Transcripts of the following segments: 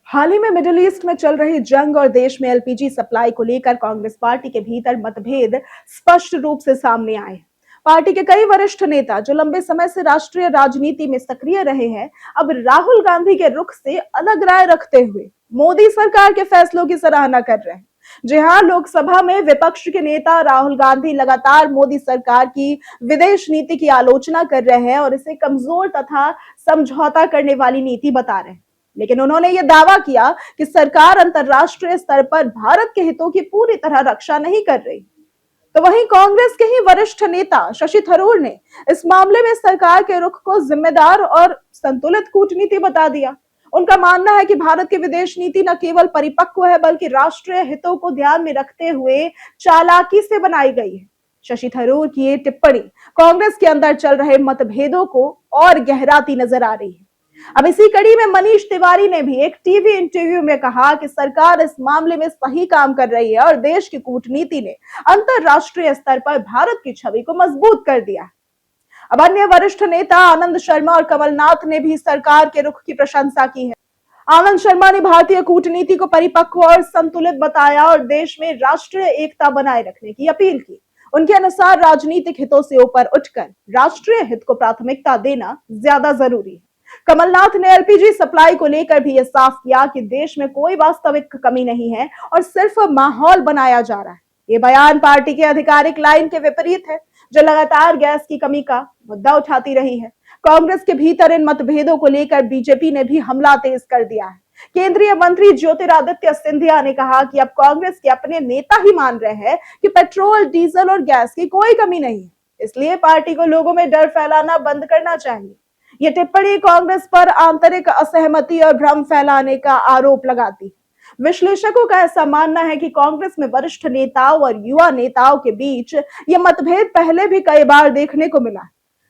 हाल ही में middle east में चल रही जंग और देश में एलपीजी सप्लाई को लेकर कांग्रेस पार्टी के भीतर मतभेद स्पष्ट रूप से सामने आए हैं। पार्टी के कई वरिष्ठ नेता जो लंबे समय से राष्ट्रीय राजनीति में सक्रिय रहे हैं, अब राहुल गांधी के रुख से अलग राय रखते हुए मोदी सरकार के फैसलों की सराहना कर रहे हैं। जी हाँ, लोकसभा में विपक्ष के नेता राहुल गांधी लगातार मोदी सरकार की विदेश नीति की आलोचना कर रहे हैं और इसे कमजोर तथा समझौता करने वाली नीति बता रहे हैं। लेकिन उन्होंने यह दावा किया कि सरकार अंतर्राष्ट्रीय स्तर पर भारत के हितों की पूरी तरह रक्षा नहीं कर रही। तो वहीं कांग्रेस के ही वरिष्ठ नेता शशि थरूर ने इस मामले में सरकार के रुख को जिम्मेदार और संतुलित कूटनीति बता दिया। उनका मानना है कि भारत की विदेश नीति न केवल परिपक्व है बल्कि राष्ट्रीय हितों को ध्यान में रखते हुए चालाकी से बनाई गई है। शशि थरूर की ये टिप्पणी कांग्रेस के अंदर चल रहे मतभेदों को और गहराती नजर आ रही है। अब इसी कड़ी में मनीष तिवारी ने भी एक टीवी इंटरव्यू में कहा कि सरकार इस मामले में सही काम कर रही है और देश की कूटनीति ने अंतरराष्ट्रीय स्तर पर भारत की छवि को मजबूत कर दिया है। अब अन्य वरिष्ठ नेता आनंद शर्मा और कमलनाथ ने भी सरकार के रुख की प्रशंसा की है। आनंद शर्मा ने भारतीय कूटनीति को परिपक्व और संतुलित बताया और देश में राष्ट्रीय एकता बनाए रखने की अपील की। उनके अनुसार राजनीतिक हितों से ऊपर उठकर राष्ट्रीय हित को प्राथमिकता देना ज्यादा जरूरी है। कमलनाथ ने एलपीजी सप्लाई को लेकर भी यह साफ किया कि देश में कोई वास्तविक कमी नहीं है और सिर्फ माहौल बनाया जा रहा है। ये बयान पार्टी के आधिकारिक लाइन के विपरीत है, जो लगातार गैस की कमी का मुद्दा उठाती रही है। कांग्रेस के भीतर इन मतभेदों को लेकर बीजेपी ने भी हमला तेज कर दिया है। केंद्रीय मंत्री ज्योतिरादित्य सिंधिया ने कहा कि अब कांग्रेस के अपने नेता ही मान रहे हैं कि पेट्रोल, डीजल और गैस की कोई कमी नहीं है, इसलिए पार्टी को लोगों में डर फैलाना बंद करना चाहिए। ये टिप्पणी कांग्रेस पर आंतरिक असहमति और भ्रम फैलाने का आरोप लगाती है। विश्लेषकों का ऐसा मानना है कि कांग्रेस में वरिष्ठ नेताओं और युवा नेताओं के बीच ये मतभेद पहले भी कई बार देखने को मिला है।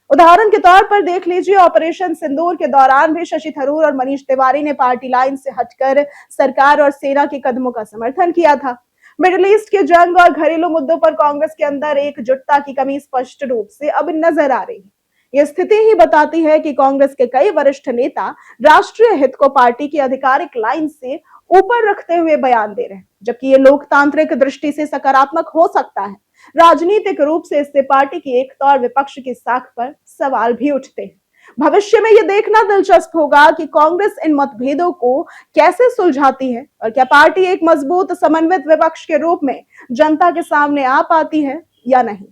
उदाहरण के तौर पर देख लीजिए, ऑपरेशन सिंदूर के दौरान भी शशि थरूर और मनीष तिवारी ने पार्टी लाइन से हटकर सरकार और सेना के कदमों का समर्थन किया था। मिडिल ईस्ट के जंग और घरेलू मुद्दों पर कांग्रेस के अंदर एकजुटता की कमी स्पष्ट रूप से अब नजर आ रही है। यह स्थिति ही बताती है कि कांग्रेस के कई वरिष्ठ नेता राष्ट्रीय हित को पार्टी की आधिकारिक लाइन से ऊपर रखते हुए बयान दे रहे हैं, जबकि ये लोकतांत्रिक दृष्टि से सकारात्मक हो सकता है। राजनीतिक रूप से इससे पार्टी की एकता और विपक्ष की साख पर सवाल भी उठते हैं। भविष्य में यह देखना दिलचस्प होगा कि कांग्रेस इन मतभेदों को कैसे सुलझाती है और क्या पार्टी एक मजबूत समन्वित विपक्ष के रूप में जनता के सामने आ पाती है या नहीं।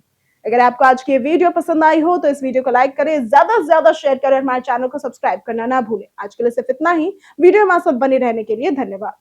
अगर आपको आज की वीडियो पसंद आई हो तो इस वीडियो को लाइक करें, ज्यादा से ज्यादा शेयर करें और हमारे चैनल को सब्सक्राइब करना ना भूलें। आज के लिए सिर्फ इतना ही। वीडियो हमारे साथ बने रहने के लिए धन्यवाद।